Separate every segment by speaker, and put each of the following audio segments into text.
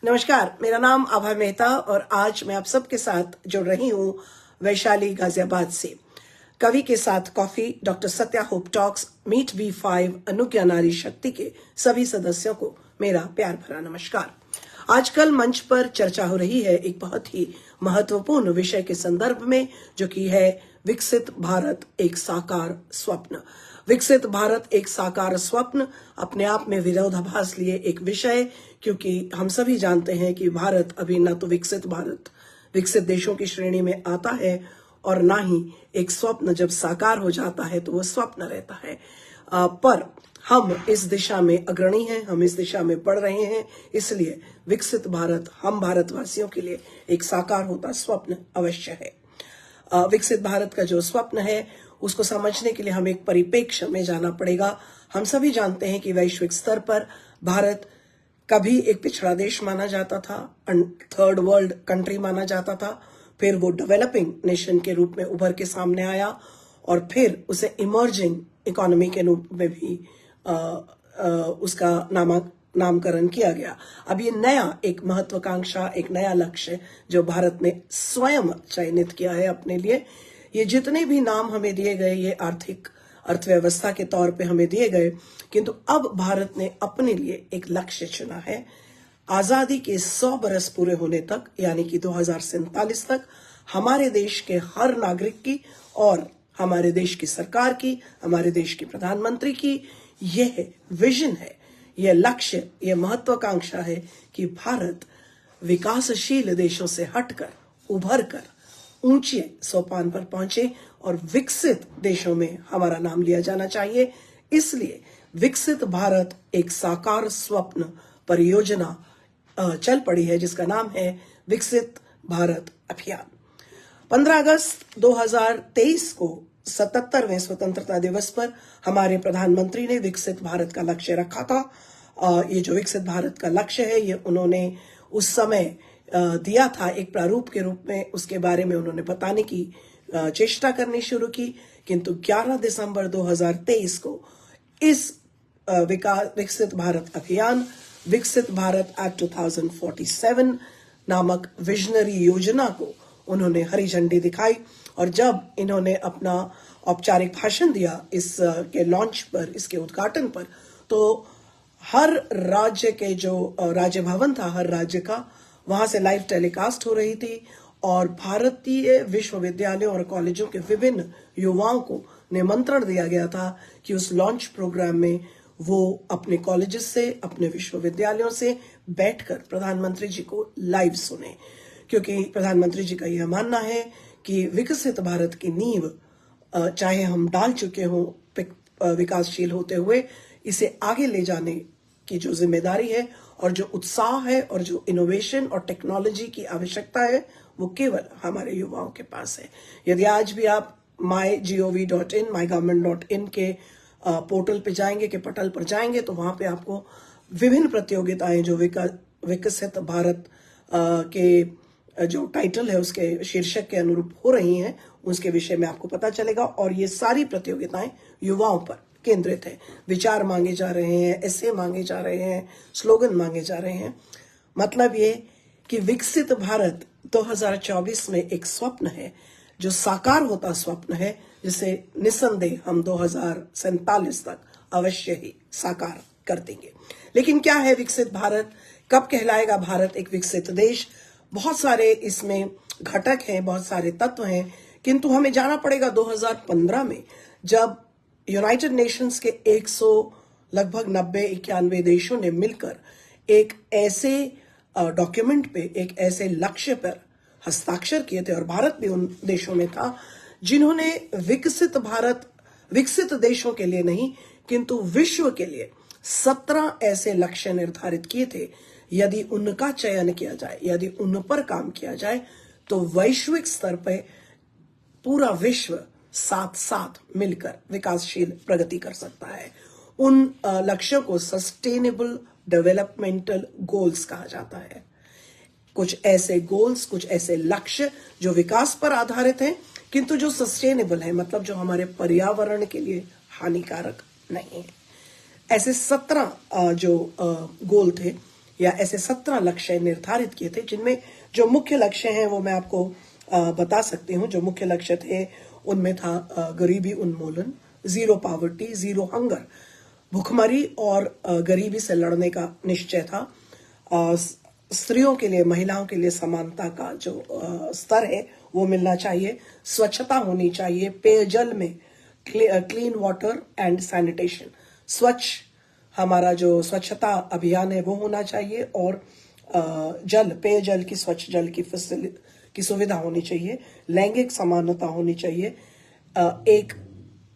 Speaker 1: नमस्कार, मेरा नाम आभा मेहता और आज मैं आप सबके साथ जुड़ रही हूँ वैशाली गाजियाबाद से। कवि के साथ coffee, doctor Satya hope talks, meet B5, अनुज्ञा नारी शक्ति के सभी सदस्यों को मेरा प्यार भरा नमस्कार। आजकल मंच पर चर्चा हो रही है एक बहुत ही महत्वपूर्ण विषय के संदर्भ में, जो कि है विकसित भारत एक साकार स्वप्न। विकसित भारत एक साकार स्वप्न अपने आप में विरोधाभास लिए एक विषय, क्योंकि हम सभी जानते हैं कि भारत अभी न तो विकसित भारत विकसित देशों की श्रेणी में आता है और ना ही एक स्वप्न जब साकार हो जाता है तो वह स्वप्न रहता है। पर हम इस दिशा में अग्रणी हैं, हम इस दिशा में बढ़ रहे हैं। इसलिए विकसित भारत हम भारतवासियों के लिए एक साकार होता स्वप्न अवश्य है। विकसित भारत का जो स्वप्न है उसको समझने के लिए हमें एक परिप्रेक्ष्य में जाना पड़ेगा। हम सभी जानते हैं कि वैश्विक स्तर पर भारत कभी एक पिछड़ा देश माना जाता था, थर्ड वर्ल्ड कंट्री माना जाता था, फिर वो डेवलपिंग नेशन के रूप में उभर के सामने आया और फिर उसे इमर्जिंग इकोनॉमी के रूप में भी उसका नामकरण किया गया। अब ये नया एक महत्वाकांक्षा, एक नया लक्ष्य जो भारत ने स्वयं चयनित किया है अपने लिए। ये जितने भी नाम हमें दिए गए, ये आर्थिक अर्थव्यवस्था के तौर पे हमें दिए गए, किंतु अब भारत ने अपने लिए एक लक्ष्य चुना है। आजादी के 100 बरस पूरे होने तक, यानी कि 2047 तक, हमारे देश के हर नागरिक की और हमारे देश की सरकार की, हमारे देश के प्रधानमंत्री की यह विजन है, यह लक्ष्य, यह महत्वाकांक्षा है कि भारत विकासशील देशों से हटकर, उभर कर ऊंचे सोपान पर पहुंचे और विकसित देशों में हमारा नाम लिया जाना चाहिए। इसलिए विकसित भारत एक साकार स्वप्न परियोजना चल पड़ी है, जिसका नाम है विकसित भारत अभियान। 15 अगस्त 2023 को 77वें स्वतंत्रता दिवस पर हमारे प्रधानमंत्री ने विकसित भारत का लक्ष्य रखा था। ये जो विकसित भारत का लक्ष्य है, ये उन्होंने उस समय दिया था एक प्रारूप के रूप में। उसके बारे में उन्होंने बताने की चेष्टा करनी शुरू की, किंतु 11 दिसंबर 2023 को इस विकसित भारत अभियान, विकसित भारत एट 2047 नामक विजनरी योजना को उन्होंने हरी झंडी दिखाई। और जब इन्होंने अपना औपचारिक भाषण दिया इस के लॉन्च पर, इसके उद्घाटन पर, तो हर राज्य के जो राज्य भवन था, हर राज्य का, वहां से लाइव टेलीकास्ट हो रही थी और भारतीय विश्वविद्यालयों और कॉलेजों के विभिन्न युवाओं को निमंत्रण दिया गया था कि उस लॉन्च प्रोग्राम में वो अपने कॉलेजेस से, अपने विश्वविद्यालयों से बैठकर प्रधानमंत्री जी को लाइव सुने, क्योंकि प्रधानमंत्री जी का यह मानना है कि विकसित भारत की नींव चाहे हम डाल चुके हों विकासशील होते हुए, इसे आगे ले जाने की जो जिम्मेदारी है और जो उत्साह है और जो इनोवेशन और टेक्नोलॉजी की आवश्यकता है, वो केवल हमारे युवाओं के पास है। यदि आज भी आप mygov.in, mygovernment.in के पोर्टल पे जाएंगे, के पटल पर जाएंगे, तो वहां पे आपको विभिन्न प्रतियोगिताएं जो विकसित भारत के जो टाइटल है, उसके शीर्षक के अनुरूप हो रही हैं, उसके विषय में आपको पता चलेगा। और ये सारी प्रतियोगिताएं युवाओं पर केंद्रित है। विचार मांगे जा रहे हैं, ऐसे मांगे जा रहे हैं, स्लोगन मांगे जा रहे हैं। मतलब ये कि विकसित भारत 2024 में एक स्वप्न है, जो साकार होता स्वप्न है, जिसे निस्संदेह हम 2047 तक अवश्य ही साकार कर देंगे। लेकिन क्या है विकसित भारत? कब कहलाएगा भारत एक विकसित देश? बहुत सारे इसमें घटक हैं, बहुत सारे तत्व हैं, किंतु हमें जाना पड़ेगा 2015 में, जब यूनाइटेड नेशंस के 100 लगभग 90-91 देशों ने मिलकर एक ऐसे डॉक्यूमेंट पे, एक ऐसे लक्ष्य पर हस्ताक्षर किए थे, और भारत भी उन देशों में था जिन्होंने विकसित भारत विकसित देशों के लिए नहीं, किंतु विश्व के लिए 17 ऐसे लक्ष्य निर्धारित किए थे। यदि उनका चयन किया जाए, यदि उन पर काम किया जाए, तो वैश्विक स्तर पर पूरा विश्व साथ साथ मिलकर विकासशील प्रगति कर सकता है। उन लक्ष्यों को सस्टेनेबल डेवलपमेंटल गोल्स कहा जाता है। कुछ ऐसे गोल्स, कुछ ऐसे लक्ष्य जो विकास पर आधारित हैं, किंतु जो सस्टेनेबल है, मतलब जो हमारे पर्यावरण के लिए हानिकारक नहीं है। ऐसे 17 जो गोल थे, या ऐसे 17 लक्ष्य निर्धारित किए थे, जिनमें जो मुख्य लक्ष्य हैं वो मैं आपको बता सकती हूँ। जो मुख्य लक्ष्य थे उनमें था गरीबी उन्मूलन, जीरो पॉवर्टी, जीरो हंगर, भुखमरी और गरीबी से लड़ने का निश्चय था। स्त्रियों के लिए, महिलाओं के लिए समानता का जो स्तर है वो मिलना चाहिए। स्वच्छता होनी चाहिए, पेयजल में क्लीन वाटर एंड सैनिटेशन, स्वच्छ हमारा जो स्वच्छता अभियान है वो होना चाहिए, और पेयजल की, स्वच्छ जल की सुविधा होनी चाहिए। लैंगिक समानता होनी चाहिए।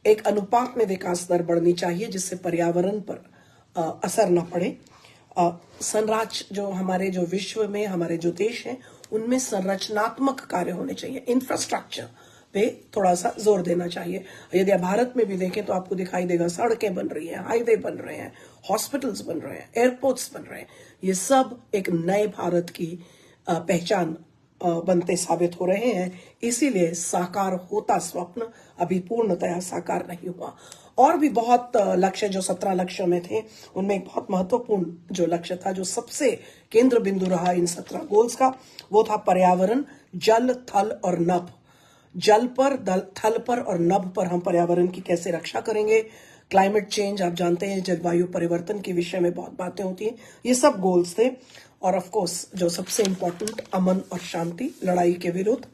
Speaker 1: एक अनुपात में विकास दर बढ़नी चाहिए जिससे पर्यावरण पर असर न पड़े। जो हमारे जो विश्व में हमारे जो देश हैं उनमें संरचनात्मक कार्य होने चाहिए, इंफ्रास्ट्रक्चर पे थोड़ा सा जोर देना चाहिए। यदि आप भारत में भी देखें तो आपको दिखाई देगा सड़कें बन रही हैं, हाईवे बन रहे हैं, हॉस्पिटल्स बन रहे हैं, एयरपोर्ट्स बन रहे हैं। ये सब एक नए भारत की पहचान बनते साबित हो रहे हैं। इसीलिए साकार होता स्वप्न अभी पूर्णतया साकार नहीं हुआ। और भी बहुत लक्ष्य जो 17 लक्ष्यों में थे, उनमें एक बहुत महत्वपूर्ण जो लक्ष्य था, जो सबसे केंद्र बिंदु रहा इन 17 गोल्स का, वो था पर्यावरण, जल, थल और नभ। जल पर, थल पर और नभ पर हम पर्यावरण की कैसे रक्षा करेंगे। क्लाइमेट चेंज, आप जानते हैं जलवायु परिवर्तन के विषय में बहुत बातें होती हैं। ये सब गोल्स थे। और ऑफ कोर्स जो सबसे इंपॉर्टेंट, अमन और शांति, लड़ाई के विरुद्ध।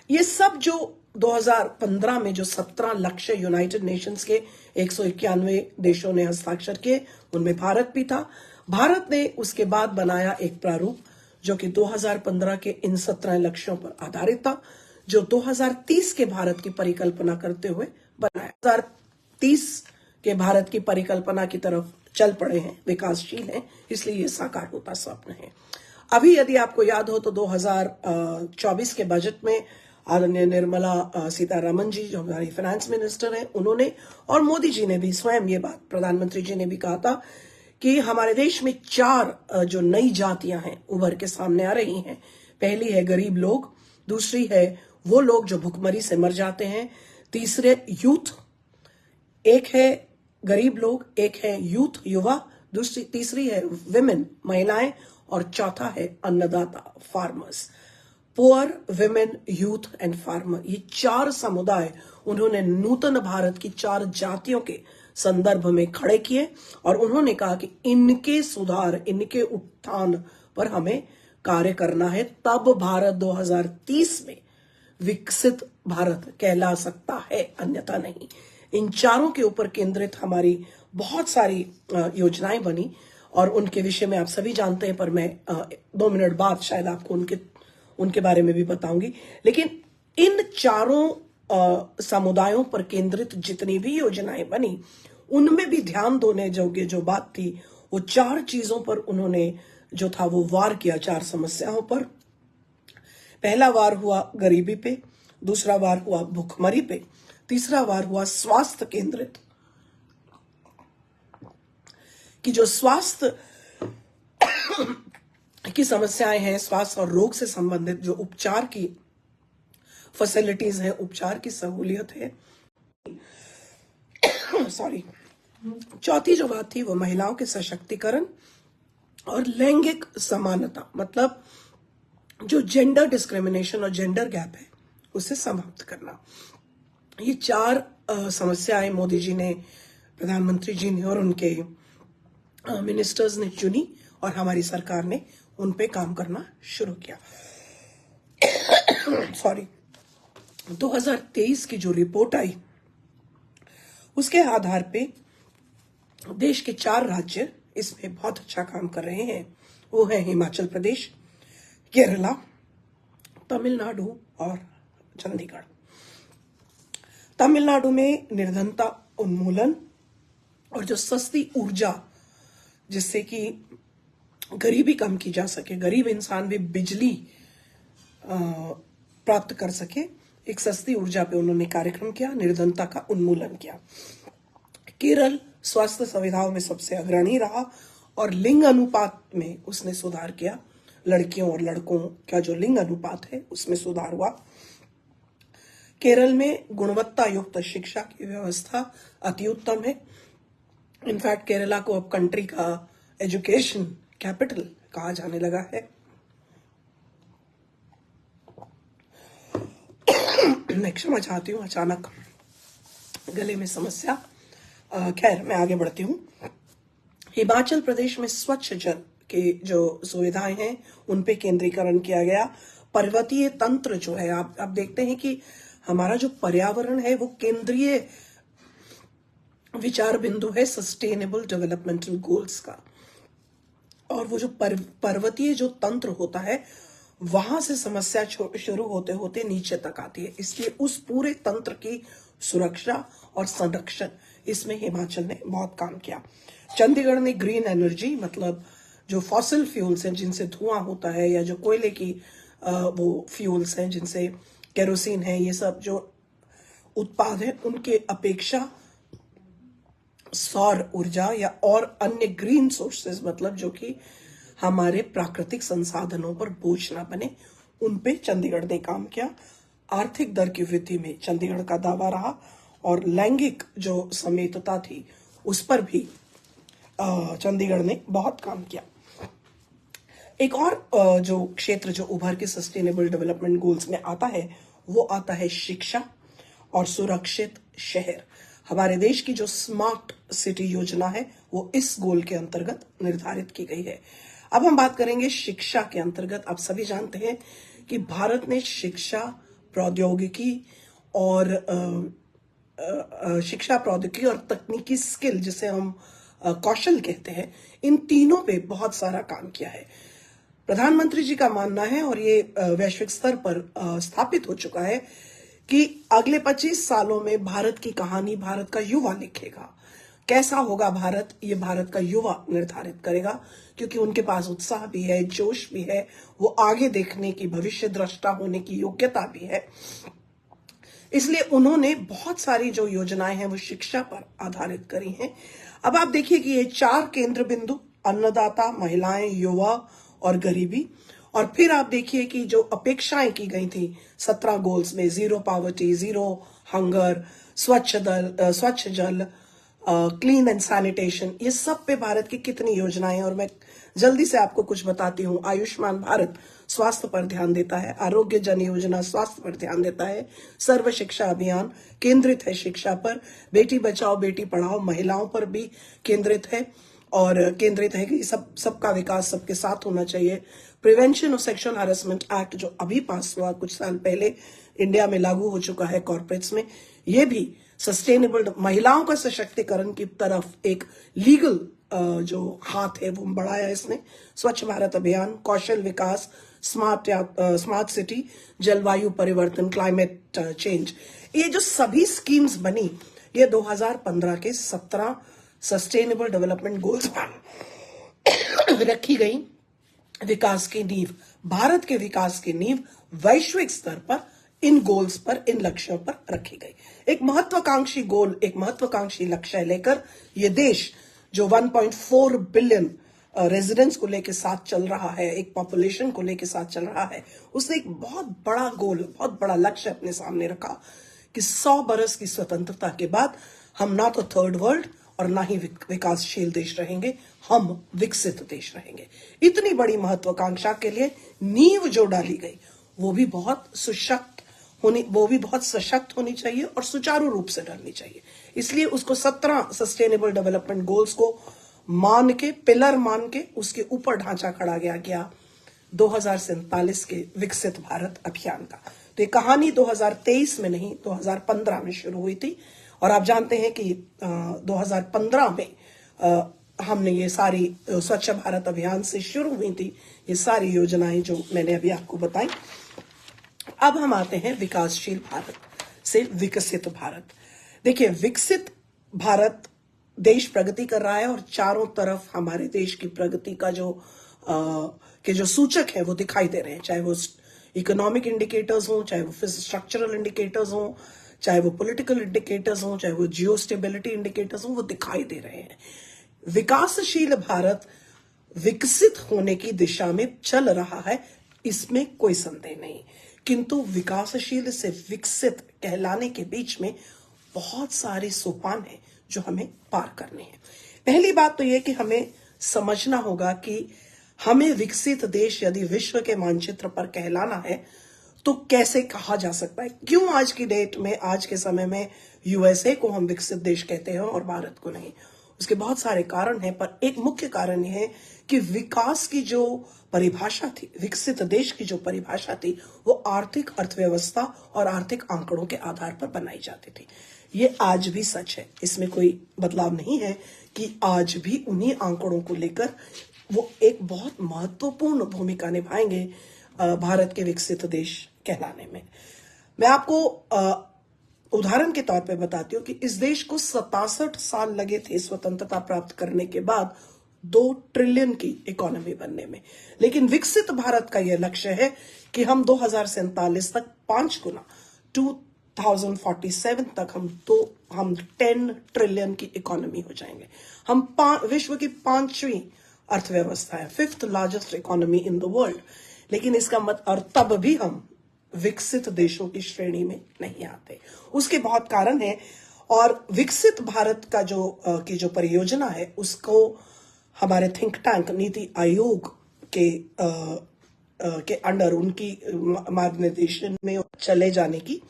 Speaker 1: ये सब जो 2015 में जो 17 लक्ष्य यूनाइटेड नेशंस के 191 देशों ने हस्ताक्षर किए, उनमें भारत भी था। भारत ने उसके बाद बनाया एक प्रारूप जो कि 2015 के इन 17 लक्ष्यों पर आधारित था, जो 2030 के भारत की परिकल्पना करते हुए बनाया। 2030 के भारत की परिकल्पना की तरफ चल पड़े हैं, विकासशील हैं, इसलिए ये साकार होता स्वप्न है। अभी यदि आपको याद हो तो 2024 के बजट में आदरणीय निर्मला सीतारमण जी, जो हमारी फाइनेंस मिनिस्टर हैं, उन्होंने और मोदी जी ने भी स्वयं ये बात, प्रधानमंत्री जी ने भी कहा था कि हमारे देश में 4 जो नई जातियां हैं उभर के सामने आ रही हैं। पहली है गरीब लोग, दूसरी है वो लोग जो भुखमरी से मर जाते हैं, तीसरे यूथ, एक है गरीब लोग, एक है यूथ, युवा, तीसरी है विमेन, महिलाएं, और चौथा है अन्नदाता, farmers. Poor, women, youth and farmer, ये 4 समुदाय उन्होंने नूतन भारत की 4 जातियों के संदर्भ में खड़े किए, और उन्होंने कहा कि इनके सुधार, इनके उत्थान पर हमें कार्य करना है, तब भारत 2030 में विकसित भारत कहला सकता है, अन्यथा नहीं। इन 4 के ऊपर केंद्रित हमारी बहुत सारी योजनाएं बनी, और उनके विषय में आप सभी जानते हैं, पर मैं 2 मिनट बाद शायद आपको उनके बारे में भी बताऊंगी। लेकिन इन 4 समुदायों पर केंद्रित जितनी भी योजनाएं बनी, उनमें भी ध्यान देने योग्य जो बात थी, वो 4 चीजों पर उन्होंने जो था वो वार किया, 4 समस्याओं पर। पहला वार हुआ गरीबी पे, दूसरा वार हुआ भुखमरी पे, तीसरा वार हुआ स्वास्थ्य केंद्रित, कि जो स्वास्थ्य की समस्याएं हैं, स्वास्थ्य और रोग से संबंधित जो उपचार की फैसिलिटीज हैं, उपचार की सहूलियत है। सॉरी। चौथी जो बात थी वो महिलाओं के सशक्तिकरण और लैंगिक समानता, मतलब जो जेंडर डिस्क्रिमिनेशन और जेंडर गैप है उसे समाप्त करना। ये 4 समस्याएं मोदी जी ने, प्रधानमंत्री जी ने और उनके मिनिस्टर्स ने चुनी, और हमारी सरकार ने उन पे काम करना शुरू किया। सॉरी। 2023 की जो रिपोर्ट आई उसके आधार पे देश के 4 राज्य इसमें बहुत अच्छा काम कर रहे हैं। वो है हिमाचल प्रदेश, केरला, तमिलनाडु और चंडीगढ़। तमिलनाडु में निर्धनता उन्मूलन और जो सस्ती ऊर्जा, जिससे कि गरीबी कम की जा सके, गरीब इंसान भी बिजली प्राप्त कर सके, एक सस्ती ऊर्जा पे उन्होंने कार्यक्रम किया, निर्धनता का उन्मूलन किया। केरल स्वास्थ्य सुविधाओं में सबसे अग्रणी रहा और लिंग अनुपात में उसने सुधार किया। लड़कियों और लड़कों का जो लिंग अनुपात है उसमें सुधार हुआ। केरल में गुणवत्ता युक्त शिक्षा की व्यवस्था अति उत्तम है। इनफैक्ट केरला को अब कंट्री का एजुकेशन कैपिटल कहा जाने लगा है। मैं क्षमा चाहती हूँ, अचानक गले में समस्या। खैर, मैं आगे बढ़ती हूँ। हिमाचल प्रदेश में स्वच्छ जल के जो सुविधाएं हैं उन पे केंद्रीकरण किया गया। पर्वतीय तंत्र जो है, आप देखते हैं कि हमारा जो पर्यावरण है वो केंद्रीय विचार बिंदु है सस्टेनेबल डेवलपमेंटल गोल्स का। और वो जो पर्वतीय जो तंत्र होता है वहां से समस्या शुरू होते होते नीचे तक आती है, इसलिए उस पूरे तंत्र की सुरक्षा और संरक्षण इसमें हिमाचल ने बहुत काम किया। चंडीगढ़ ने ग्रीन एनर्जी, मतलब जो फॉसिल फ्यूल्स हैं जिनसे धुआं होता है, या जो कोयले की वो फ्यूल्स हैं जिनसे केरोसिन है, ये सब जो उत्पाद है उनके अपेक्षा सौर ऊर्जा या और अन्य ग्रीन सोर्सेज, मतलब जो कि हमारे प्राकृतिक संसाधनों पर बोझ ना बने, उन पे चंडीगढ़ ने काम किया। आर्थिक दर की वृद्धि में चंडीगढ़ का दावा रहा और लैंगिक जो समेतता थी उस पर भी चंडीगढ़ ने बहुत काम किया। एक और जो क्षेत्र जो उभर के सस्टेनेबल डेवलपमेंट गोल्स में आता है वो आता है शिक्षा और सुरक्षित शहर। हमारे देश की जो स्मार्ट सिटी योजना है वो इस गोल के अंतर्गत निर्धारित की गई है। अब हम बात करेंगे शिक्षा के अंतर्गत। आप सभी जानते हैं कि भारत ने शिक्षा प्रौद्योगिकी और तकनीकी स्किल, जिसे हम कौशल कहते हैं, इन तीनों पे बहुत सारा काम किया है। प्रधानमंत्री जी का मानना है, और ये वैश्विक स्तर पर स्थापित हो चुका है, कि अगले 25 सालों में भारत की कहानी भारत का युवा लिखेगा। कैसा होगा भारत, ये भारत का युवा निर्धारित करेगा, क्योंकि उनके पास उत्साह भी है, जोश भी है, वो आगे देखने की, भविष्य दृष्टा होने की योग्यता भी है। इसलिए उन्होंने बहुत सारी जो योजनाएं हैं वो शिक्षा पर आधारित करी हैं। अब आप देखिए कि ये 4 केंद्र बिंदु, अन्नदाता, महिलाएं, युवा और गरीबी, और फिर आप देखिए कि जो अपेक्षाएं की गई थी 17 गोल्स में, जीरो पॉवर्टी, जीरो हंगर, स्वच्छ जल, क्लीन एंड सैनिटेशन, ये सब पे भारत की कितनी योजनाएं। और मैं जल्दी से आपको कुछ बताती हूँ। आयुष्मान भारत स्वास्थ्य पर ध्यान देता है, आरोग्य जन योजना स्वास्थ्य पर ध्यान देता है, सर्व शिक्षा अभियान केंद्रित है शिक्षा पर, बेटी बचाओ बेटी पढ़ाओ महिलाओं पर भी केंद्रित है, और केंद्रित है कि सबका विकास सबके साथ होना चाहिए। Prevention of sexual harassment act जो अभी पास हुआ कुछ साल पहले, इंडिया में लागू हो चुका है कॉर्पोरेट्स में, ये भी सस्टेनेबल महिलाओं का सशक्तिकरण की तरफ एक लीगल जो हाथ है वो बढ़ाया इसने। स्वच्छ भारत अभियान, कौशल विकास, स्मार्ट सिटी, जलवायु परिवर्तन, क्लाइमेट चेंज, ये जो सभी स्कीम्स बनी ये 2015 के 17 सस्टेनेबल डेवलपमेंट गोल्स पर रखी गई। विकास की नींव, भारत के विकास की नींव वैश्विक स्तर पर इन गोल्स पर, इन लक्ष्यों पर रखी गई। एक महत्वाकांक्षी गोल, एक महत्वाकांक्षी लक्ष्य लेकर ये देश जो 1.4 बिलियन रेजिडेंट्स को लेकर साथ चल रहा है, एक पॉपुलेशन को लेकर साथ चल रहा है, उसने एक बहुत बड़ा गोल, बहुत बड़ा लक्ष्य अपने सामने रखा कि 100 बरस की स्वतंत्रता के बाद हम ना तो थर्ड वर्ल्ड और ना ही विकासशील देश रहेंगे, हम विकसित देश रहेंगे। इतनी बड़ी महत्वाकांक्षा के लिए नींव जो डाली गई वो भी बहुत सशक्त होनी चाहिए और सुचारू रूप से डालनी चाहिए। इसलिए उसको 17 सस्टेनेबल डेवलपमेंट गोल्स को मान के, पिलर मान के, उसके ऊपर ढांचा खड़ा गया 2047 के विकसित भारत अभियान का। तो ये कहानी 2023 में नहीं 2015 में शुरू हुई थी, और आप जानते हैं कि 2015 में हमने ये सारी स्वच्छ भारत अभियान से शुरू हुई थी ये सारी योजनाएं जो मैंने अभी आपको बताई। अब हम आते हैं विकासशील भारत से विकसित भारत। देखिए, विकसित भारत देश प्रगति कर रहा है और चारों तरफ हमारे देश की प्रगति का जो सूचक है वो दिखाई दे रहे हैं, चाहे वो इकोनॉमिक इंडिकेटर्स हो, चाहे वो स्ट्रक्चरल इंडिकेटर्स हो, चाहे वो पॉलिटिकल इंडिकेटर्स हो, चाहे वो जियो स्टेबिलिटी इंडिकेटर्स हो, वो दिखाई दे रहे हैं। विकासशील भारत विकसित होने की दिशा में चल रहा है, इसमें कोई संदेह नहीं, किंतु विकासशील से विकसित कहलाने के बीच में बहुत सारे सोपान हैं जो हमें पार करने हैं। पहली बात तो यह कि हमें समझना होगा कि हमें विकसित देश यदि विश्व के मानचित्र पर कहलाना है तो कैसे कहा जा सकता है? क्यों आज की डेट में, आज के समय में यूएसए को हम विकसित देश कहते हैं और भारत को नहीं? उसके बहुत सारे कारण हैं, पर एक मुख्य कारण यह है कि विकास की जो परिभाषा थी, विकसित देश की जो परिभाषा थी, वो आर्थिक अर्थव्यवस्था और आर्थिक आंकड़ों के आधार पर बनाई जाती थी। ये आज भी सच है, इसमें कोई बदलाव नहीं है कि आज भी उन्हीं आंकड़ों को लेकर वो एक बहुत महत्वपूर्ण भूमिका निभाएंगे भारत के विकसित देश कहलाने में। मैं आपको उदाहरण के तौर पे बताती हूँ कि इस देश को 67 साल लगे थे स्वतंत्रता प्राप्त करने के बाद 2 ट्रिलियन की इकोनॉमी बनने में, लेकिन विकसित भारत का यह लक्ष्य है कि हम 2047 तक 5 गुना, 2047 तक हम 10 ट्रिलियन की इकोनॉमी हो जाएंगे। हम विश्व की 5वीं अर्थव्यवस्था है, 5th largest economy in the world, लेकिन इसका और तब भी हम विकसित देशों की श्रेणी में नहीं आते। उसके बहुत कारण हैं, और विकसित भारत का जो परियोजना है उसको हमारे थिंक टैंक नीति आयोग के अंडर उनकी मार्गदर्शन में चले जाने की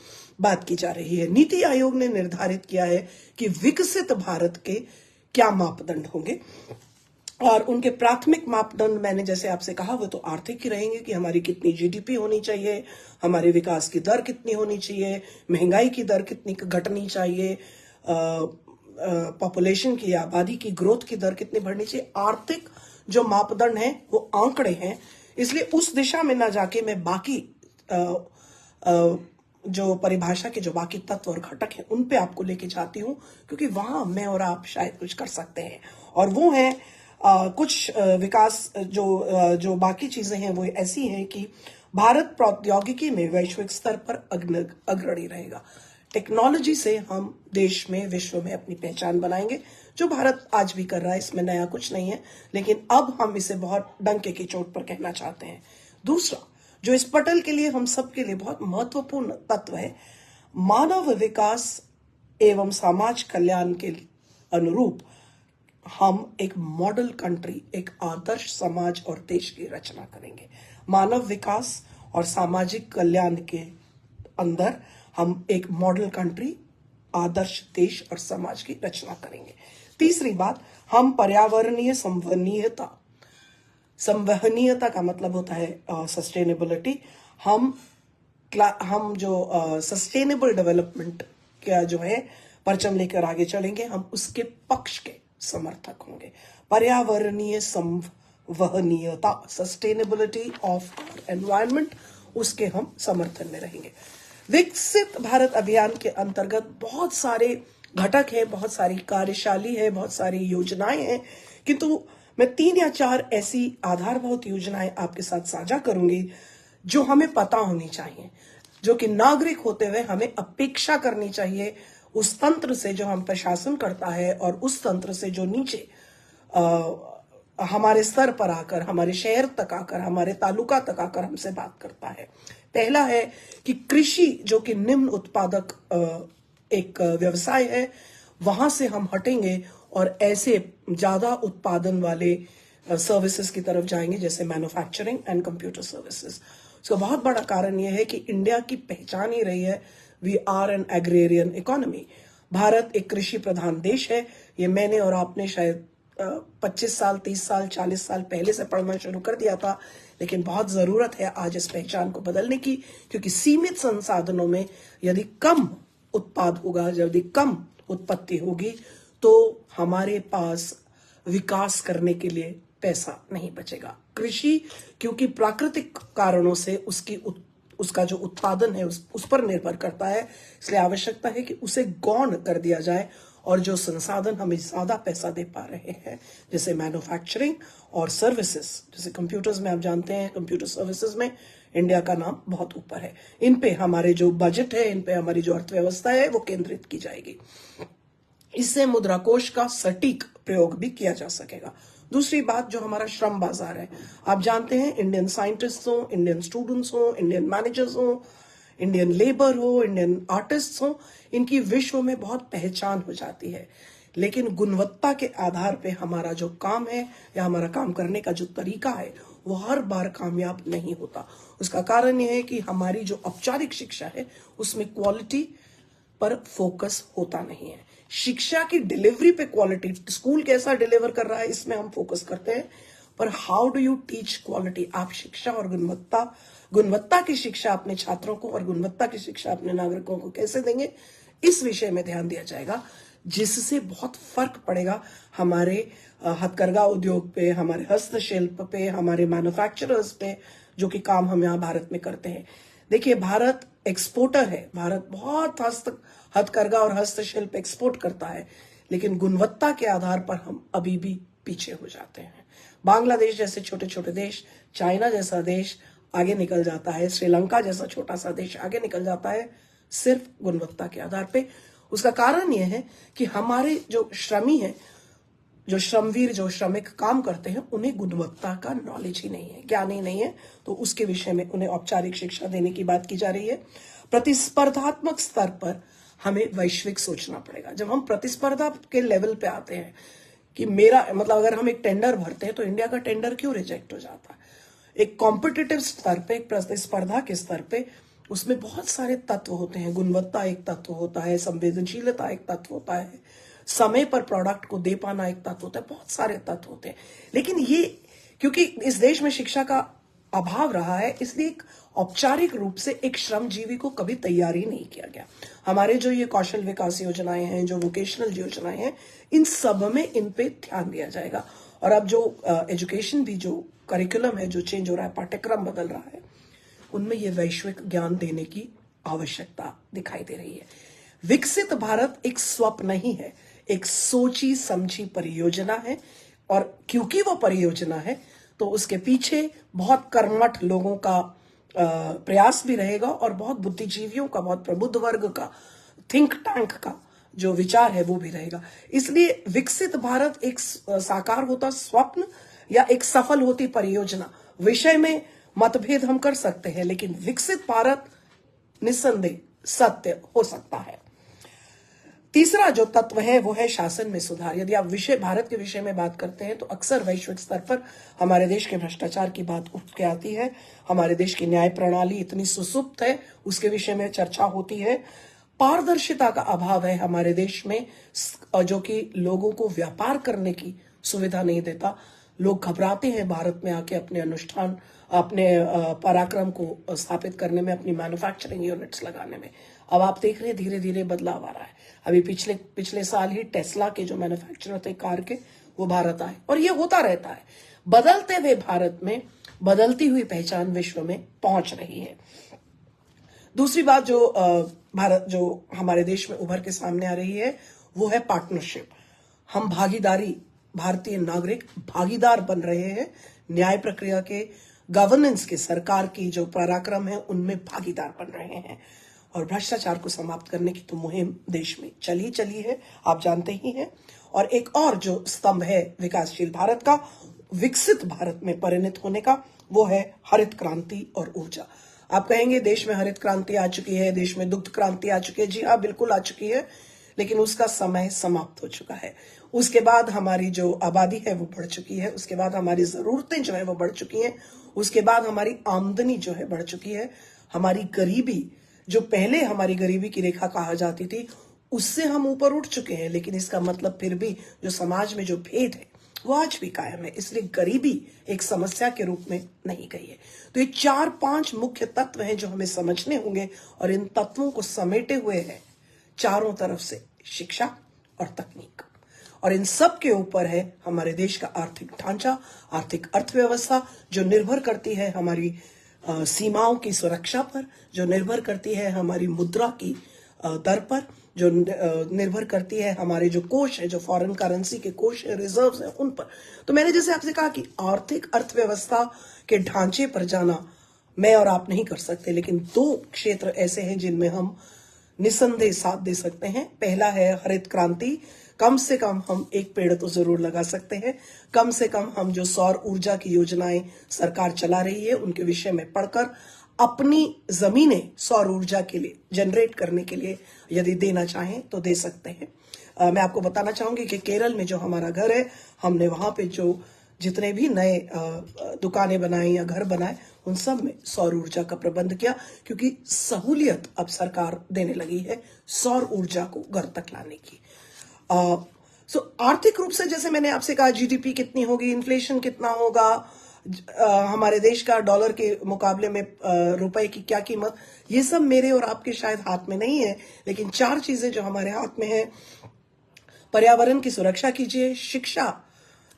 Speaker 1: बात की जा रही है। नीति आयोग ने निर्धारित किया है कि विकसित भारत के क्या मापदंड होंगे, और उनके प्राथमिक मापदंड मैंने जैसे आपसे कहा वो तो आर्थिक ही रहेंगे कि हमारी कितनी जीडीपी होनी चाहिए, हमारे विकास की दर कितनी होनी चाहिए, महंगाई की दर कितनी घटनी चाहिए, पॉपुलेशन की, आबादी की ग्रोथ की दर कितनी बढ़नी चाहिए। आर्थिक जो मापदंड हैं वो आंकड़े हैं, इसलिए उस दिशा में ना जाके मैं बाकी जो परिभाषा के जो बाकी तत्व और घटक हैं उन पे आपको लेके जाती हूँ, क्योंकि वहां मैं और आप शायद कुछ कर सकते हैं। और वो है कुछ विकास जो बाकी चीजें हैं वो ऐसी हैं कि भारत प्रौद्योगिकी में वैश्विक स्तर पर अग्रणी रहेगा। टेक्नोलॉजी से हम देश में, विश्व में अपनी पहचान बनाएंगे, जो भारत आज भी कर रहा है, इसमें नया कुछ नहीं है, लेकिन अब हम इसे बहुत डंके की चोट पर कहना चाहते हैं। दूसरा, जो इस पटल के लिए हम सबके लिए बहुत महत्वपूर्ण तत्व है, मानव विकास एवं समाज कल्याण के अनुरूप हम एक मॉडल कंट्री, एक आदर्श समाज और देश की रचना करेंगे। मानव विकास और सामाजिक कल्याण के अंदर हम एक मॉडल कंट्री, आदर्श देश और समाज की रचना करेंगे। तीसरी बात, हम पर्यावरणीय संवहनीयता का मतलब होता है सस्टेनेबिलिटी। हम जो सस्टेनेबल डेवलपमेंट का जो है परचम लेकर आगे चलेंगे, हम उसके पक्ष के समर्थक होंगे। पर्यावरणीय संवहनीयता, सस्टेनेबिलिटी ऑफ एनवायरनमेंट, उसके हम समर्थन में रहेंगे। विकसित भारत अभियान के अंतर्गत बहुत सारे घटक हैं, बहुत सारी कार्यशाली है, बहुत सारी योजनाएं हैं, किंतु मैं 3 या 4 ऐसी आधारभूत योजनाएं आपके साथ साझा करूंगी जो हमें पता होनी चाहिए, जो कि नागरिक होते हुए हमें अपेक्षा करनी चाहिए उस तंत्र से जो हम प्रशासन करता है, और उस तंत्र से जो नीचे हमारे स्तर पर आकर, हमारे शहर तक आकर, हमारे तालुका तक आकर हमसे बात करता है। पहला है कि कृषि, जो कि निम्न उत्पादक एक व्यवसाय है, वहां से हम हटेंगे और ऐसे ज्यादा उत्पादन वाले सर्विसेज की तरफ जाएंगे, जैसे मैन्युफैक्चरिंग एंड कंप्यूटर सर्विसेज। उसका बहुत बड़ा कारण यह है कि इंडिया की पहचान ही रही है, we are an agrarian economy. Bharat एक कृषि प्रधान देश है। ये मैंने और आपने शायद 25 साल, 30 साल, 40 साल पहले से पढ़ना शुरू कर दिया था, लेकिन बहुत जरूरत है आज इस पहचान को बदलने की, क्योंकि सीमित संसाधनों में यदि कम उत्पाद होगा, यदि कम उत्पत्ति होगी, तो हमारे पास विकास करने के लिए पैसा नहीं बचेगा। कृषि क्योंकि प्राकृतिक कारणों से उसका जो उत्पादन है उस पर निर्भर करता है, इसलिए आवश्यकता है कि उसे गौण कर दिया जाए, और जो संसाधन हमें ज्यादा पैसा दे पा रहे हैं, जैसे मैन्युफैक्चरिंग और सर्विसेज, जैसे कंप्यूटर्स में आप जानते हैं, कंप्यूटर सर्विसेज में इंडिया का नाम बहुत ऊपर है। इन पे हमारे जो बजट है, इन पे हमारी जो अर्थव्यवस्था है वो केंद्रित की जाएगी। इससे मुद्रा कोष का सटीक प्रयोग भी किया जा सकेगा। दूसरी बात, जो हमारा श्रम बाजार है, आप जानते हैं इंडियन साइंटिस्ट हो, इंडियन स्टूडेंट्स हो, इंडियन मैनेजर्स हो, इंडियन लेबर हो, इंडियन आर्टिस्ट हो, इनकी विश्व में बहुत पहचान हो जाती है। लेकिन गुणवत्ता के आधार पे हमारा जो काम है या हमारा काम करने का जो तरीका है वो हर बार कामयाब नहीं होता। उसका कारण यह है कि हमारी जो औपचारिक शिक्षा है उसमें क्वालिटी पर फोकस होता नहीं है। शिक्षा की डिलीवरी पे क्वालिटी, स्कूल कैसा डिलीवर कर रहा है इसमें हम फोकस करते हैं, पर how do you teach quality. आप शिक्षा और गुणवत्ता की शिक्षा अपने छात्रों को और गुणवत्ता की शिक्षा अपने नागरिकों को कैसे देंगे, इस विषय में ध्यान दिया जाएगा, जिससे बहुत फर्क पड़ेगा हमारे हथकरघा उद्योग पे, हमारे हस्तशिल्प पे, हमारे मैन्युफैक्चरर्स पे, जो कि काम हम यहाँ भारत में करते हैं। देखिए, भारत एक्सपोर्टर है, भारत बहुत हथकरघा और हस्तशिल्प एक्सपोर्ट करता है, लेकिन गुणवत्ता के आधार पर हम अभी भी पीछे हो जाते हैं। बांग्लादेश जैसे छोटे छोटे देश, चाइना जैसा देश आगे निकल जाता है, श्रीलंका जैसा छोटा सा देश आगे निकल जाता है सिर्फ गुणवत्ता के आधार पे। उसका कारण यह है कि हमारे जो श्रमी हैं, जो श्रमवीर, जो श्रमिक काम करते हैं, उन्हें गुणवत्ता का नॉलेज ही नहीं है, ज्ञान ही नहीं है, तो उसके विषय में उन्हें औपचारिक शिक्षा देने की बात की जा रही है। प्रतिस्पर्धात्मक स्तर पर हमें वैश्विक सोचना पड़ेगा। जब हम प्रतिस्पर्धा के लेवल पे आते हैं कि मेरा मतलब, अगर हम एक टेंडर भरते हैं तो इंडिया का टेंडर क्यों रिजेक्ट हो जाता है? एक कॉम्पिटिटिव स्तर पे, एक प्रतिस्पर्धा के स्तर पे, उसमें बहुत सारे तत्व होते हैं। गुणवत्ता एक तत्व होता है, संवेदनशीलता एक तत्व होता है, समय पर प्रोडक्ट को दे पाना एक तत्व होता है, बहुत सारे तत्व होते हैं। लेकिन ये क्योंकि इस देश में शिक्षा का अभाव रहा है, इसलिए एक औपचारिक रूप से एक श्रमजीवी को कभी तैयार ही नहीं किया गया। हमारे जो ये कौशल विकास योजनाएं हैं, जो वोकेशनल योजनाएं हैं, इन सब में इन पे ध्यान दिया जाएगा। और अब जो एजुकेशन भी, जो करिकुलम है, जो चेंज हो रहा है, पाठ्यक्रम बदल रहा है, उनमें ये वैश्विक ज्ञान देने की आवश्यकता दिखाई दे रही है। विकसित भारत एक स्वप्न नहीं है, एक सोची समझी परियोजना है। और क्योंकि वो परियोजना है तो उसके पीछे बहुत कर्मठ लोगों का प्रयास भी रहेगा और बहुत बुद्धिजीवियों का, बहुत प्रबुद्ध वर्ग का, थिंक टैंक का जो विचार है वो भी रहेगा। इसलिए विकसित भारत एक साकार होता स्वप्न या एक सफल होती परियोजना, विषय में मतभेद हम कर सकते हैं, लेकिन विकसित भारत निस्संदेह सत्य हो सकता है। तीसरा जो तत्व है वो है शासन में सुधार। यदि आप भारत के विषय में बात करते हैं तो अक्सर वैश्विक स्तर पर हमारे देश के भ्रष्टाचार की बात उठ के आती है। हमारे देश की न्याय प्रणाली इतनी सुसुप्त है, उसके विषय में चर्चा होती है। पारदर्शिता का अभाव है हमारे देश में, जो कि लोगों को व्यापार करने की सुविधा नहीं देता। लोग घबराते हैं भारत में आके अपने अनुष्ठान, अपने पराक्रम को स्थापित करने में, अपनी मैन्युफैक्चरिंग यूनिट्स लगाने में। अब आप देख रहे हैं धीरे धीरे बदलाव आ रहा है। अभी पिछले साल ही टेस्ला के जो मैन्युफैक्चरर थे कार के, वो भारत आए, और ये होता रहता है। बदलते हुए भारत में बदलती हुई पहचान विश्व में पहुंच रही है। दूसरी बात जो हमारे देश में उभर के सामने आ रही है वो है पार्टनरशिप। हम भागीदारी, भारतीय नागरिक भागीदार बन रहे हैं न्याय प्रक्रिया के, गवर्नेंस के, सरकार की जो पराक्रम है उनमें भागीदार बन रहे हैं। और भ्रष्टाचार को समाप्त करने की तो मुहिम देश में चली है, आप जानते ही हैं। और एक और जो स्तंभ है विकासशील भारत का, विकसित भारत में परिणत होने का, वो है हरित क्रांति और ऊर्जा। आप कहेंगे देश में हरित क्रांति आ चुकी है, देश में दुग्ध क्रांति आ चुकी है। जी हाँ, बिल्कुल आ चुकी है, लेकिन उसका समय समाप्त हो चुका है। उसके बाद हमारी जो आबादी है वो बढ़ चुकी है, उसके बाद हमारी जरूरतें जो है वो बढ़ चुकी हैं, उसके बाद हमारी आमदनी जो है बढ़ चुकी है। हमारी गरीबी, जो पहले हमारी गरीबी की रेखा कहा जाती थी, उससे हम ऊपर उठ चुके हैं, लेकिन इसका मतलब फिर भी जो समाज में जो भेद है वो आज भी कायम है। इसलिए गरीबी एक समस्या के रूप में नहीं गई है। तो ये 4-5 मुख्य तत्व हैं जो हमें समझने होंगे, और इन तत्वों को समेटे हुए है चारों तरफ से शिक्षा और तकनीक, और इन सब के ऊपर है हमारे देश का आर्थिक ढांचा, आर्थिक अर्थव्यवस्था, जो निर्भर करती है हमारी सीमाओं की सुरक्षा पर, जो निर्भर करती है हमारी मुद्रा की दर पर, जो निर्भर करती है हमारे जो कोष है, जो फॉरेन करेंसी के कोष है, रिजर्व्स है, उन पर। तो मैंने जैसे आपसे कहा कि आर्थिक अर्थव्यवस्था के ढांचे पर जाना मैं और आप नहीं कर सकते, लेकिन 2 क्षेत्र ऐसे हैं जिनमें हम निसंदेह साथ दे सकते हैं। पहला है हरित क्रांति। कम से कम हम 1 पेड़ तो जरूर लगा सकते हैं। कम से कम हम जो सौर ऊर्जा की योजनाएं सरकार चला रही है उनके विषय में पढ़कर अपनी जमीनें सौर ऊर्जा के लिए जनरेट करने के लिए यदि देना चाहें तो दे सकते हैं। मैं आपको बताना चाहूंगी कि केरल में जो हमारा घर है, हमने वहां पे जो जितने भी नए दुकानें बनाई या घर बनाए, उन सब में सौर ऊर्जा का प्रबंध किया, क्योंकि सहूलियत अब सरकार देने लगी है सौर ऊर्जा को घर तक लाने की। आर्थिक रूप से जैसे मैंने आपसे कहा, जीडीपी कितनी होगी, इन्फ्लेशन कितना होगा, हमारे देश का डॉलर के मुकाबले में रुपए की क्या कीमत, ये सब मेरे और आपके शायद हाथ में नहीं है, लेकिन 4 चीजें जो हमारे हाथ में है: पर्यावरण की सुरक्षा कीजिए, शिक्षा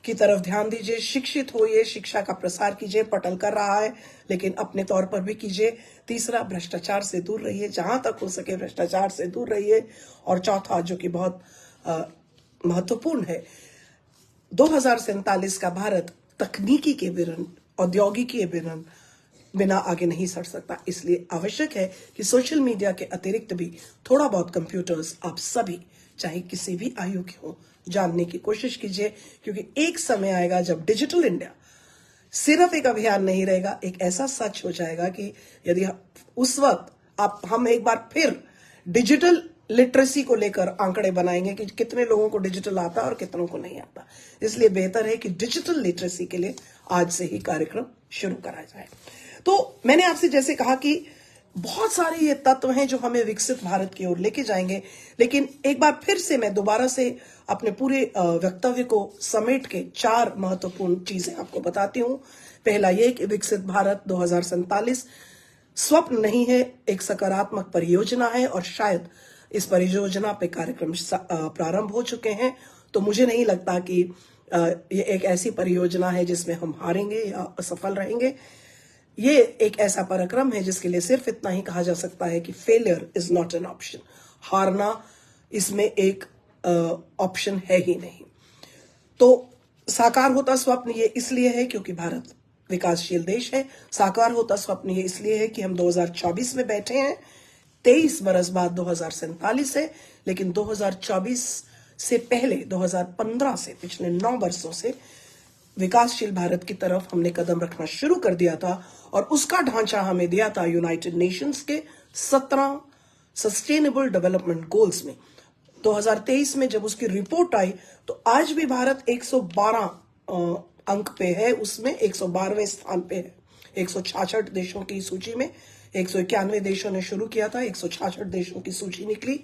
Speaker 1: की तरफ ध्यान दीजिए, शिक्षित होइए, शिक्षा का प्रसार कीजिए, पटल कर रहा है लेकिन अपने तौर पर भी कीजिए। तीसरा, भ्रष्टाचार से दूर रहिए, जहां तक हो सके भ्रष्टाचार से दूर रहिए। और चौथा, जो कि बहुत महत्वपूर्ण है, 2047 का भारत तकनीकी के औद्योगिकी के बिना आगे नहीं सड़ सकता। इसलिए आवश्यक है कि सोशल मीडिया के अतिरिक्त भी थोड़ा बहुत कंप्यूटर्स आप सभी, चाहे किसी भी आयु के हो, जानने की कोशिश कीजिए, क्योंकि एक समय आएगा जब डिजिटल इंडिया सिर्फ एक अभियान नहीं रहेगा, एक ऐसा सच हो जाएगा कि यदि उस वक्त हम एक बार फिर डिजिटल लिटरेसी को लेकर आंकड़े बनाएंगे कि कितने लोगों को डिजिटल आता और कितनों को नहीं आता। इसलिए बेहतर है कि डिजिटल लिटरेसी के लिए आज से ही कार्यक्रम शुरू करा जाए। तो मैंने आपसे जैसे कहा कि बहुत सारे ये तत्व हैं जो हमें विकसित भारत की ओर लेके जाएंगे, लेकिन एक बार फिर से मैं दोबारा से अपने पूरे वक्तव्य को समेट के 4 महत्वपूर्ण चीजें आपको बताती हूं। पहला ये कि विकसित भारत 2047 स्वप्न नहीं है, एक सकारात्मक परियोजना है, और शायद इस परियोजना पे कार्यक्रम प्रारंभ हो चुके हैं। तो मुझे नहीं लगता कि ये एक ऐसी परियोजना है जिसमें हम हारेंगे या असफल रहेंगे। ये एक ऐसा पराक्रम है जिसके लिए सिर्फ इतना ही कहा जा सकता है कि failure is not an option. हारना इसमें एक ऑप्शन है ही नहीं। तो साकार होता स्वप्न ये इसलिए है क्योंकि भारत विकासशील देश है। साकार होता स्वप्न ये इसलिए है कि हम 2024 में बैठे हैं। 23 बरस बाद 2047 है, लेकिन 2024 से पहले 2015 से, पिछले 9 वर्षों से विकासशील भारत की तरफ हमने कदम रखना शुरू कर दिया था, और उसका ढांचा हमें दिया था यूनाइटेड नेशंस के 17 सस्टेनेबल डेवलपमेंट गोल्स में। 2023 में जब उसकी रिपोर्ट आई तो आज भी भारत 112 अंक पे है, उसमें 112वें स्थान पे है। 166 देशों की सूची में 191 देशों ने शुरू किया था, 166 देशों की सूची निकली।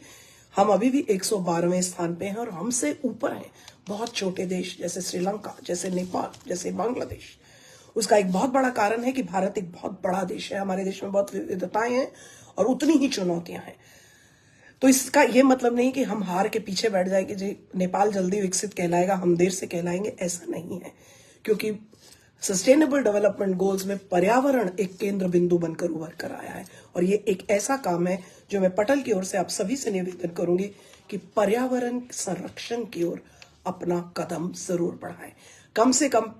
Speaker 1: हम अभी भी 112वें स्थान पे हैं और हमसे ऊपर हैं बहुत छोटे देश जैसे श्रीलंका, जैसे नेपाल, जैसे बांग्लादेश। उसका एक बहुत बड़ा कारण है कि भारत एक बहुत बड़ा देश है, हमारे देश में बहुत विविधताएं हैं और उतनी ही चुनौतियां हैं। तो इसका यह मतलब नहीं कि हम हार के पीछे बैठ जाए कि जी नेपाल जल्दी विकसित कहलाएगा, हम देर से कहलाएंगे, ऐसा नहीं है। क्योंकि सस्टेनेबल डेवलपमेंट गोल्स में पर्यावरण एक केंद्र बिंदु बनकर उभर कर आया है, और ये एक ऐसा काम है जो मैं पटल की ओर से आप सभी से निवेदन करूंगी कि पर्यावरण संरक्षण की ओर अपना कदम जरूर बढ़ाएं। कम से कम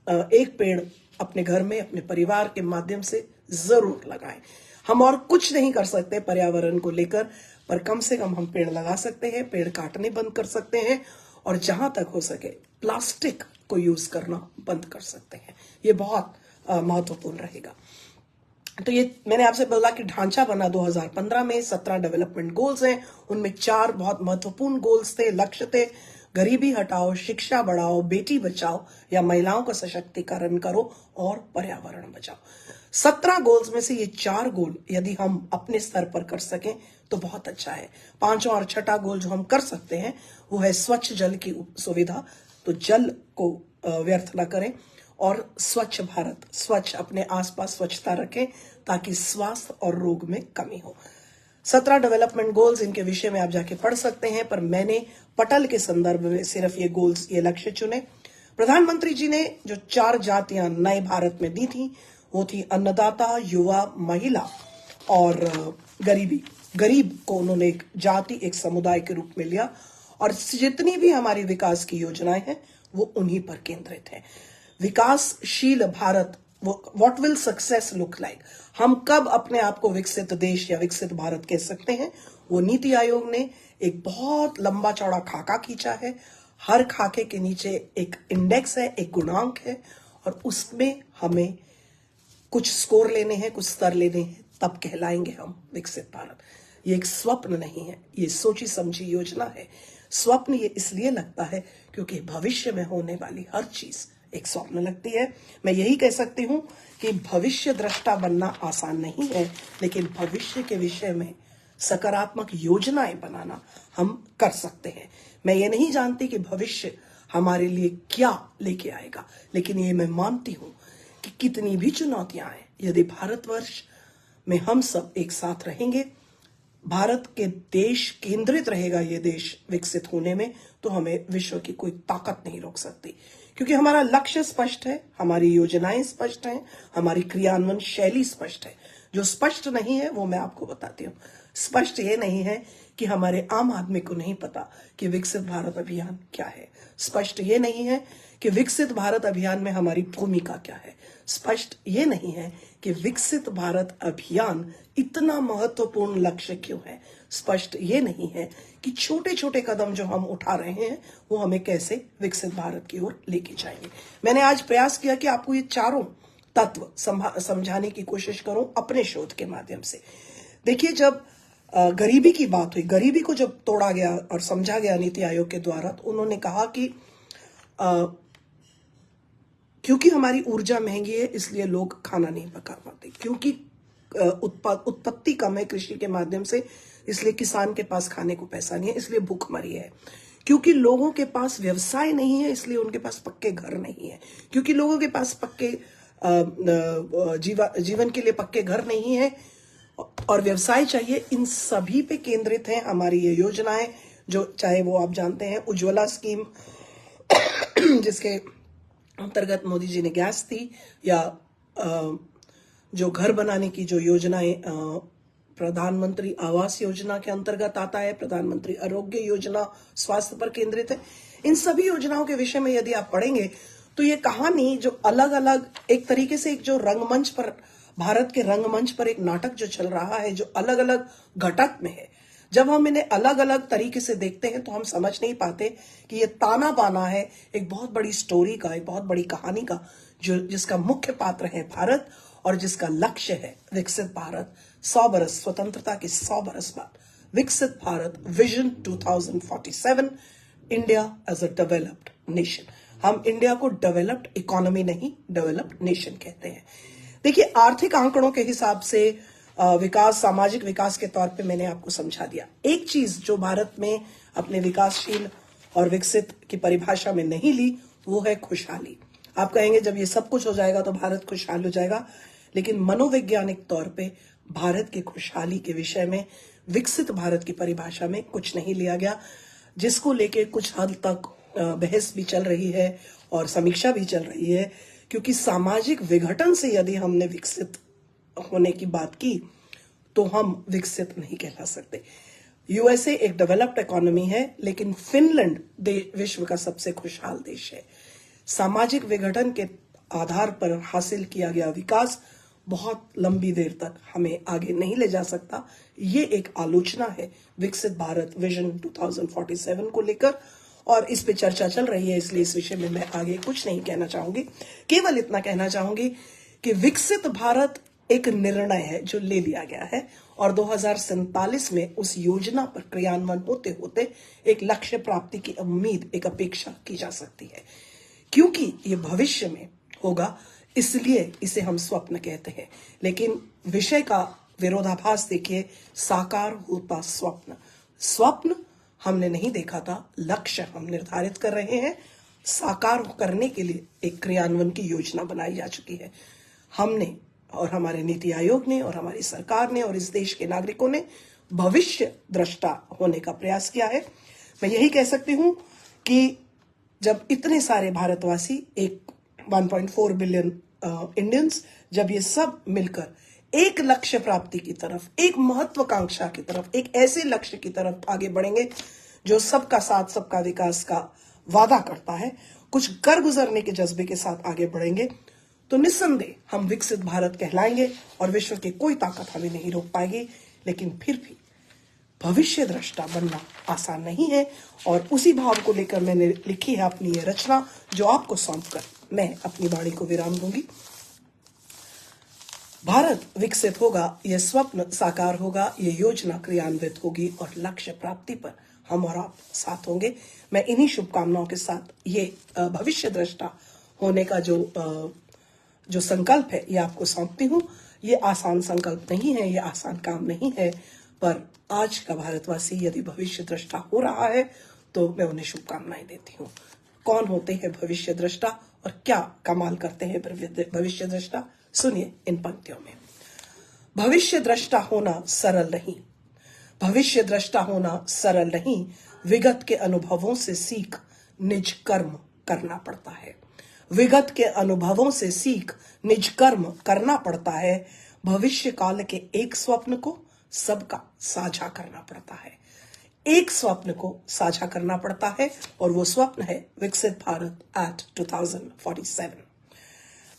Speaker 1: एक पेड़ अपने घर में, अपने परिवार के माध्यम से जरूर लगाएं। हम और कुछ नहीं कर सकते पर्यावरण को लेकर, पर कम से कम हम पेड़ लगा सकते हैं, पेड़ काटने बंद कर सकते हैं, और जहां तक हो सके प्लास्टिक को यूज करना बंद कर सकते हैं। ये बहुत महत्वपूर्ण रहेगा। तो ये मैंने आपसे बोला कि ढांचा बना 2015 में, 17 डेवलपमेंट गोल्स हैं, उनमें 4 बहुत महत्वपूर्ण गोल्स थे, लक्ष्य थे। गरीबी हटाओ, शिक्षा बढ़ाओ, बेटी बचाओ या महिलाओं का सशक्तिकरण करो, और पर्यावरण बचाओ। 17 गोल्स में से ये 4 गोल यदि हम अपने स्तर पर कर सकें तो बहुत अच्छा है। 5वां और 6ठा गोल जो हम कर सकते हैं वो है स्वच्छ जल की सुविधा। तो जल को व्यर्थ न करें, और स्वच्छ भारत, स्वच्छ अपने आसपास स्वच्छता रखें ताकि स्वास्थ्य और रोग में कमी हो। 17 डेवलपमेंट गोल्स, इनके विषय में आप जाके पढ़ सकते हैं, पर मैंने पटल के संदर्भ में सिर्फ ये गोल्स, ये लक्ष्य चुने। प्रधानमंत्री जी ने जो 4 जातियां नए भारत में दी थी वो थी अन्नदाता, युवा, महिला और गरीबी। गरीब को उन्होंने एक जाति, एक समुदाय के रूप में लिया, और जितनी भी हमारी विकास की योजनाएं हैं वो उन्हीं पर केंद्रित है। विकासशील Bharat, what will success look like, हम कब अपने आप को विकसित देश या विकसित भारत कह सकते हैं, वो नीति आयोग ने एक बहुत लंबा चौड़ा खाका खींचा है। हर खाके के नीचे एक इंडेक्स है, एक गुणांक है, और उसमें हमें कुछ स्कोर लेने हैं, कुछ स्तर लेने हैं, तब कहलाएंगे हम विकसित भारत। ये एक स्वप्न नहीं है, ये सोची समझी योजना है। स्वप्न ये इसलिए लगता है क्योंकि भविष्य में होने वाली हर चीज एक स्वप्न लगती है। मैं यही कह सकती हूं कि भविष्य दृष्टा बनना आसान नहीं है, लेकिन भविष्य के विषय में सकारात्मक योजनाएं बनाना हम कर सकते हैं। मैं ये नहीं जानती कि भविष्य हमारे लिए क्या लेके आएगा, लेकिन ये मैं मानती हूं कि कितनी भी चुनौतियां आए, यदि भारतवर्ष में हम सब एक साथ रहेंगे, भारत के देश केंद्रित रहेगा ये देश विकसित होने में, तो हमें विश्व की कोई ताकत नहीं रोक सकती। क्योंकि हमारा लक्ष्य स्पष्ट है, हमारी योजनाएं स्पष्ट हैं, हमारी क्रियान्वयन शैली स्पष्ट है। जो स्पष्ट नहीं है वो मैं आपको बताती हूं। स्पष्ट ये नहीं है कि हमारे आम आदमी को नहीं पता कि विकसित भारत अभियान क्या है। स्पष्ट ये नहीं है कि विकसित भारत अभियान में हमारी भूमिका क्या है। स्पष्ट ये नहीं है कि विकसित भारत अभियान इतना महत्वपूर्ण लक्ष्य क्यों है। स्पष्ट ये नहीं है कि छोटे छोटे कदम जो हम उठा रहे हैं वो हमें कैसे विकसित भारत की ओर लेके जाएंगे। मैंने आज प्रयास किया कि आपको ये चारों तत्व समझाने की कोशिश करूं अपने शोध के माध्यम से। देखिए, जब गरीबी की बात हुई, गरीबी को जब तोड़ा गया और समझा गया नीति आयोग के द्वारा, तो उन्होंने कहा कि क्योंकि हमारी ऊर्जा महंगी है इसलिए लोग खाना नहीं पका पाते, क्योंकि उत्पत्ति कम है कृषि के माध्यम से इसलिए किसान के पास खाने को पैसा नहीं है, इसलिए भूखमरी है, क्योंकि लोगों के पास व्यवसाय नहीं है इसलिए उनके पास पक्के घर नहीं है, क्योंकि लोगों के पास पक्के जीवन के लिए पक्के घर नहीं है और व्यवसाय चाहिए। इन सभी पे केंद्रित है हमारी ये योजनाएं, जो चाहे वो आप जानते हैं उज्ज्वला स्कीम जिसके अंतर्गत मोदी जी ने गैस दी, या जो घर बनाने की जो योजनाएं प्रधानमंत्री आवास योजना के अंतर्गत आता है, प्रधानमंत्री आरोग्य योजना स्वास्थ्य पर केंद्रित है। इन सभी योजनाओं के विषय में यदि आप पढ़ेंगे तो ये कहानी जो अलग अलग एक तरीके से एक जो रंगमंच पर, भारत के रंगमंच पर एक नाटक जो चल रहा है जो अलग अलग घटक में है, जब हम इन्हें अलग अलग तरीके से देखते हैं तो हम समझ नहीं पाते कि ये ताना बाना है एक बहुत बड़ी स्टोरी का, एक बहुत बड़ी कहानी का, जो जिसका मुख्य पात्र है भारत और जिसका लक्ष्य है विकसित भारत। 100 बरस स्वतंत्रता के 100 बरस बाद विकसित Bharat vision 2047, India as a developed nation. हम इंडिया को डेवलप्ड इकोनॉमी नहीं, डेवलप्ड नेशन कहते हैं। देखिए, आर्थिक आंकड़ों के हिसाब से विकास, सामाजिक विकास के तौर पे मैंने आपको समझा दिया। एक चीज जो भारत में अपने विकासशील और विकसित की परिभाषा में नहीं ली वो है खुशहाली। आप कहेंगे जब ये सब कुछ हो जाएगा तो भारत खुशहाल हो जाएगा, लेकिन मनोवैज्ञानिक तौर पे भारत की खुशहाली के विषय में विकसित भारत की परिभाषा में कुछ नहीं लिया गया, जिसको लेके कुछ हद तक बहस भी चल रही है और समीक्षा भी चल रही है। क्योंकि सामाजिक विघटन से यदि हमने विकसित होने की बात की तो हम विकसित नहीं कहला सकते। यूएसए एक डेवलप्ड इकोनॉमी है, लेकिन फिनलैंड विश्व का सबसे खुशहाल देश है। सामाजिक विघटन के आधार पर हासिल किया गया विकास बहुत लंबी देर तक हमें आगे नहीं ले जा सकता। ये एक आलोचना है विकसित भारत विजन 2047 को लेकर, और इस पे चर्चा चल रही है, इसलिए इस विषय में मैं आगे कुछ नहीं कहना चाहूंगी। केवल इतना कहना चाहूंगी कि विकसित भारत एक निर्णय है जो ले लिया गया है और 2047 में उस योजना पर क्रियान्वयन होते होते एक लक्ष्य प्राप्ति की उम्मीद, एक अपेक्षा की जा सकती है। क्योंकि ये भविष्य में होगा इसलिए इसे हम स्वप्न कहते हैं। लेकिन विषय का विरोधाभास देखिए, साकार होता स्वप्न। स्वप्न हमने नहीं देखा था, लक्ष्य हम निर्धारित कर रहे हैं, साकार करने के लिए एक क्रियान्वयन की योजना बनाई जा चुकी है। हमने और हमारे नीति आयोग ने और हमारी सरकार ने और इस देश के नागरिकों ने भविष्य दृष्टा होने का प्रयास किया है। मैं यही कह सकती हूं कि जब इतने सारे भारतवासी, एक 1.4 बिलियन इंडियंस, जब ये सब मिलकर एक लक्ष्य प्राप्ति की तरफ, एक महत्वाकांक्षा की तरफ, एक ऐसे लक्ष्य की तरफ आगे बढ़ेंगे जो सबका साथ सबका विकास का वादा करता है, कुछ कर गुजरने के जज्बे के साथ आगे बढ़ेंगे, तो निस्संदेह हम विकसित भारत कहलाएंगे और विश्व की कोई ताकत हमें नहीं रोक पाएगी। लेकिन फिर भी भविष्य दृष्टा बनना आसान नहीं है, और उसी भाव को लेकर मैंने लिखी है अपनी ये रचना, जो आपको सौंपकर मैं अपनी वाणी को विराम दूंगी। भारत विकसित होगा, यह स्वप्न साकार होगा, यह योजना क्रियान्वित होगी और लक्ष्य प्राप्ति पर हम और आप साथ होंगे। मैं इन्हीं शुभकामनाओं के साथ ये भविष्य दृष्टा होने का जो संकल्प है ये आपको सौंपती हूँ। ये आसान संकल्प नहीं है, ये आसान काम नहीं है, पर आज का भारतवासी यदि भविष्य दृष्टा हो रहा है तो मैं उन्हें शुभकामनाएं देती हूँ। कौन होते हैं भविष्य दृष्टा और क्या कमाल करते हैं भविष्य दृष्टा, सुनिए इन पंक्तियों में। भविष्य दृष्टा होना सरल नहीं, भविष्य दृष्टा होना सरल नहीं, विगत के अनुभवों से सीख निज कर्म करना पड़ता है। विगत के अनुभवों से सीख निज कर्म करना पड़ता है। भविष्य काल के एक स्वप्न को सबका साझा करना पड़ता है। एक स्वप्न को साझा करना पड़ता है और वो स्वप्न है विकसित भारत एट 2047।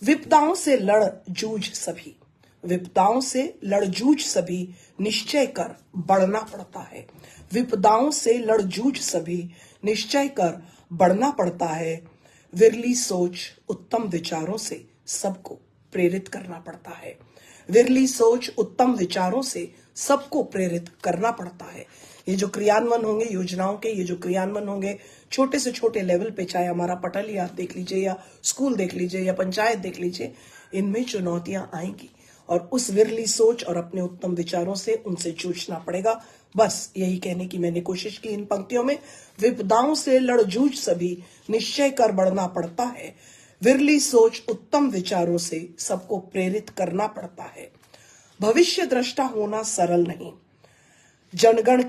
Speaker 1: विपदाओं से लड़ जूझ सभी, विपदाओं से लड़ जूझ सभी, निश्चय कर बढ़ना पड़ता है। विपदाओं से लड़ जूझ सभी, निश्चय कर बढ़ना पड़ता है। विरली सोच उत्तम विचारों से सबको प्रेरित करना पड़ता है। विरली सोच उत्तम विचारों से सबको प्रेरित करना पड़ता है। ये जो क्रियान्वयन होंगे योजनाओं के, ये जो क्रियान्वयन होंगे छोटे से छोटे लेवल पे, चाहे हमारा पटल ही आप देख लीजिए या स्कूल देख लीजिए या पंचायत देख लीजिए, इनमें चुनौतियां आएंगी और उस विरली सोच और अपने उत्तम विचारों से उनसे जूझना पड़ेगा। बस यही कहने की मैंने कोशिश की इन पंक्तियों में। विपदाओं से लड़ जूझ सभी, निश्चय कर बढ़ना पड़ता है। विरली सोच उत्तम विचारों से सबको प्रेरित करना पड़ता है। भविष्य दृष्टा होना सरल नहीं, जनगण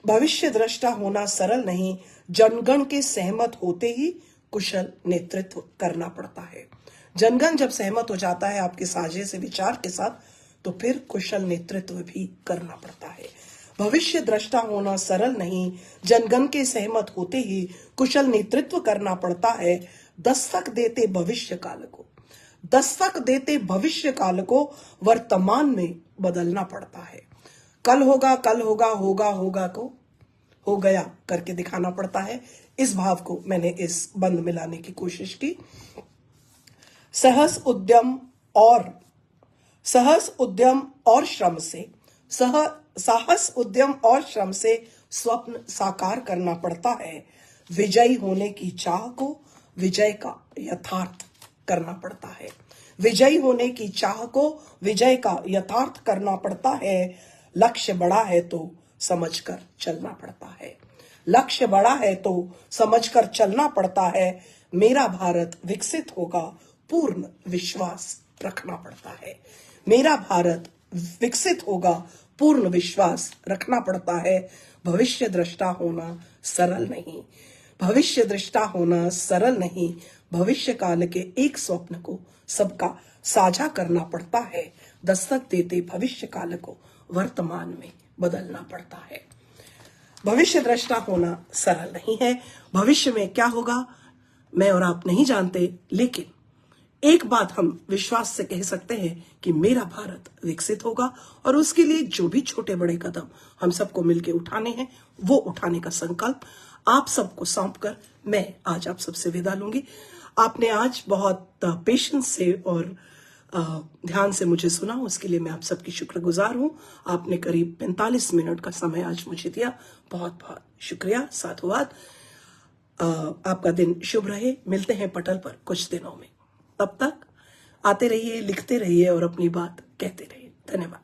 Speaker 1: भविष्य दृष्टा होना सरल नहीं, जनगण के सहमत होते ही कुशल नेतृत्व करना पड़ता है। जनगण जब सहमत हो जाता है आपके साझे से विचार के साथ, तो फिर कुशल नेतृत्व भी करना पड़ता है। भविष्य दृष्टा होना सरल नहीं, जनगण के सहमत होते ही कुशल नेतृत्व करना पड़ता है। दस्तक देते भविष्य काल को, दस्तक देते भविष्य काल को वर्तमान में बदलना पड़ता है। कल होगा, कल होगा, होगा होगा को हो गया करके दिखाना पड़ता है। इस भाव को मैंने इस बंद में लाने की कोशिश की। साहस उद्यम और श्रम से साहस उद्यम और श्रम से स्वप्न साकार करना पड़ता है। विजयी होने की चाह को विजय का यथार्थ करना पड़ता है। विजयी होने की चाह को विजय का यथार्थ करना पड़ता है। लक्ष्य बड़ा है तो समझकर चलना पड़ता है। लक्ष्य बड़ा है तो समझकर चलना पड़ता है। मेरा भारत विकसित होगा, पूर्ण विश्वास रखना पड़ता है। मेरा भारत विकसित होगा, पूर्ण विश्वास रखना पड़ता है। भविष्य दृष्टा होना सरल नहीं, भविष्य दृष्टा होना सरल नहीं, भविष्य काल के एक स्वप्न को सबका साझा करना पड़ता है। दस्तक देते भविष्य काल को वर्तमान में बदलना पड़ता है। भविष्य दृष्टा होना सरल नहीं है। भविष्य में क्या होगा मैं और आप नहीं जानते, लेकिन एक बात हम विश्वास से कह सकते हैं कि मेरा भारत विकसित होगा और उसके लिए जो भी छोटे बड़े कदम हम सबको मिलकर उठाने हैं, वो उठाने का संकल्प आप सबको सौंपकर मैं आज आप सबसे विदा लूंगी। आपने आज बहुत पेशेंस से और ध्यान से मुझे सुना, उसके लिए मैं आप सबकी शुक्रगुजार हूं। आपने करीब 45 मिनट का समय आज मुझे दिया, बहुत बहुत शुक्रिया, साधुवाद। आपका दिन शुभ रहे। मिलते हैं पटल पर कुछ दिनों में। तब तक आते रहिए, लिखते रहिए और अपनी बात कहते रहिए। धन्यवाद।